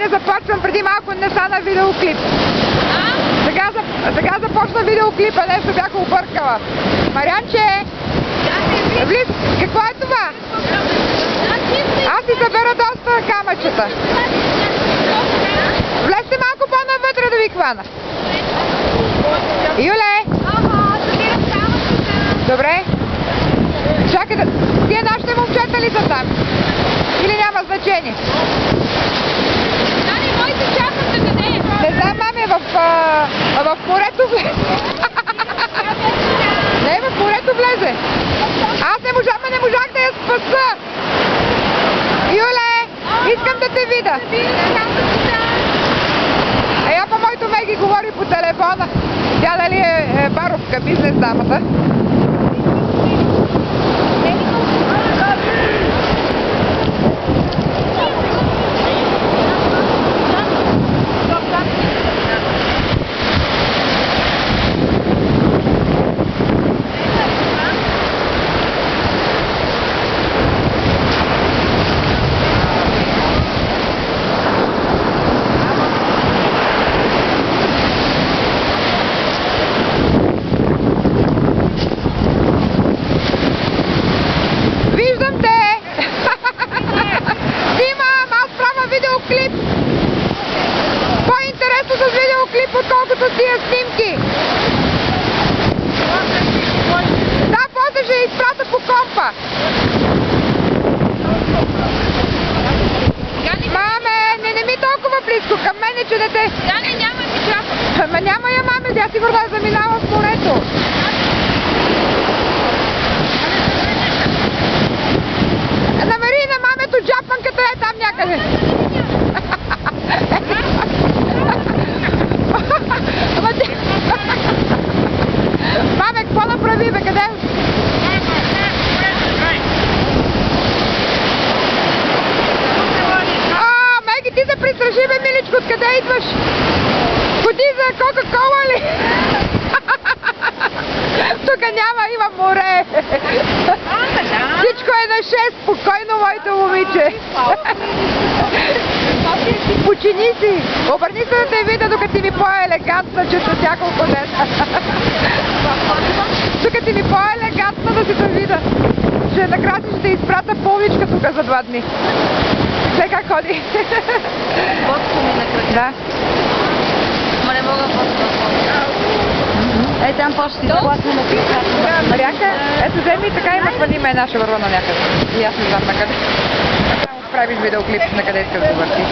Айде започвам, преди малко не стана видеоклип. Сега започна видеоклипа, нещо бях объркала. Марянче! Влиз, какво е това? Аз си събера доста камъчета. Влезте малко по-навътре да ви хвана. Юле! Добре. Чакайте, тия нашите момчета ли са там? Или няма значение? Не знам, маме, в морето влезе. Не, в морето влезе. Аз не можах да я спаса. Юле, искам да те видя. Я по моето Меги говори по телефона. Тя дали е баровка, бизнес дамата. По-интересно с видеоклип, отколкото тия снимки. Да, после ще изпрата по компа. Маме, не ми толкова близко, към мене чудете. Няма микрофон. Ама няма я, маме, тя сигурно е заминала в морето. Намери на мамето джапанката е там някъде. Маме, какво направи, бе, къде? Меги, ти се пристраши, бе, миличко, откъде идваш? Ходи за Кока-кола ли? Тук няма, има море. Всичко е на 6, спокойно, моето момиче. Почини си! Обърни се да те видя, докато си ми по-елегантна, че след няколко дена. Докато си ми по-елегантна да си те видя. Че накрая ще те изпрата пълничка тук за 2 дни. Все как ходи? Водко ми на крака. Да. Ма не мога водко. Ей, там почти си заплатна на краката. Марянка, ето вземи и така има хвани ме една шевървана някъде. И аз не знам накъде. Само правиш видеоклип на къде искаш да въртиш.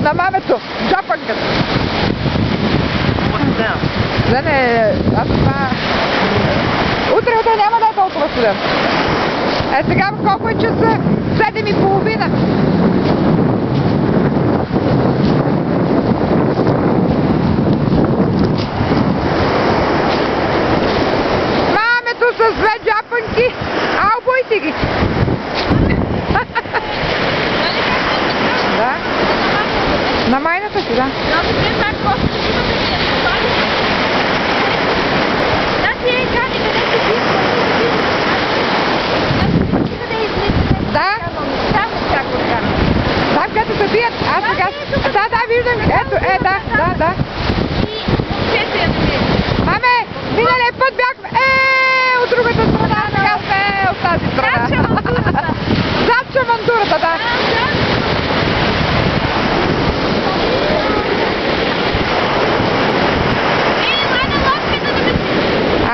на мамето. Джапанката. Не, аз това... Утре няма да е толкова студен. Сега колко е часа? 7:30. Мамето с 2 джапанки. Обойте ги. Да. На майната си, да. Там където се бият, аз сега... Да, виждам. Ето, да. Маме, миналия път бяхме... от другата страна, сега сме от тази страна. Зад Шамандурата, да.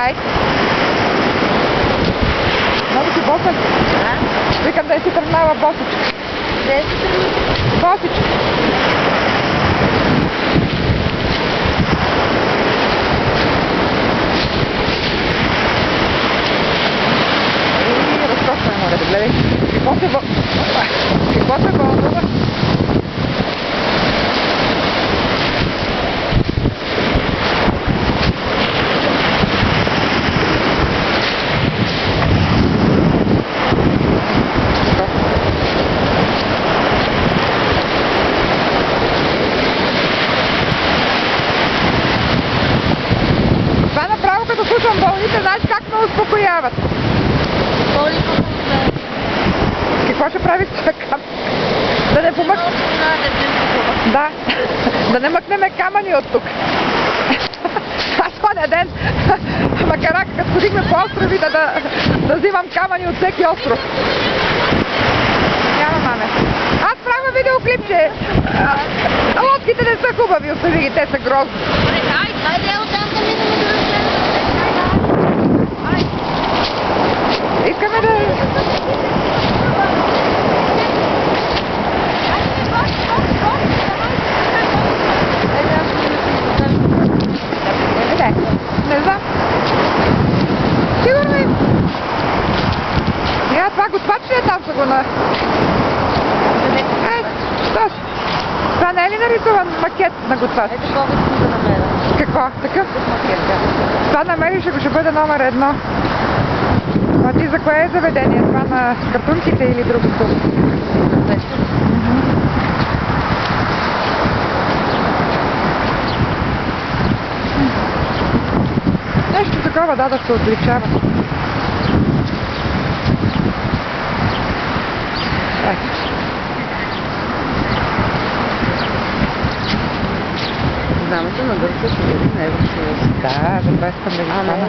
Ай. Много си босен. Викам да си тръгнала босичка. Босичка. Разкошно е морето, гледай. Какво се вълнува? Като слушам вълните, знаеш как ме успокояват? Какво ще правиш така? Да не помъкнем. Да, да не мъкнеме камъни от тук. Аз оня ден, макарака, като ходихме по островите, да взимам камъни от всеки остров. Няма, маме. Аз правя видеоклипче. Лодките не са хубави, остави ги, те са грозни. Искаме да... Не знам. Сигурно им. Сега това готвачния там са го на... Що си? Това не е ли нарисуван макет на готвач? Ето това искам да намеря. Какво? Такъв? Макет, да. Това намериш, ще бъде номер 1. А ти за кое е заведение? Това на картунките или другото? Нещо такова, да се отличава. Знамето на Гърция ще бъде на Евросъюз. Да, за това искам да ги стана.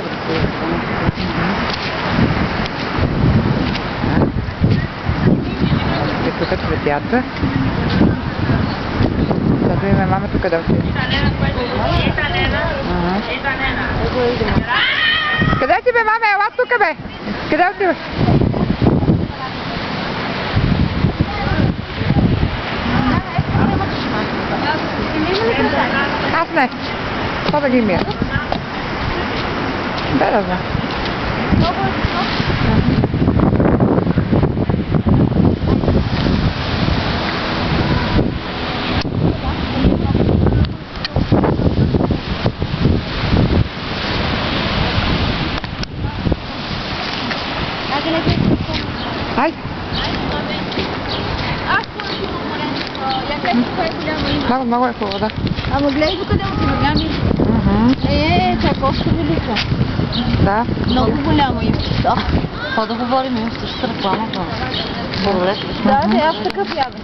Тук цветята. Да видим мамето къде отиде. Къде си бе, маме? Ела тук бе! Къде отиваш? Аз не. Това да ги мия. Да знам. Ай! Много е хубаво, да. Ама гледай до къде отива, няма и... чак още велика. Да. Много голяма им. Какво да говорим, им също реклама. Да, аз такъв ядам.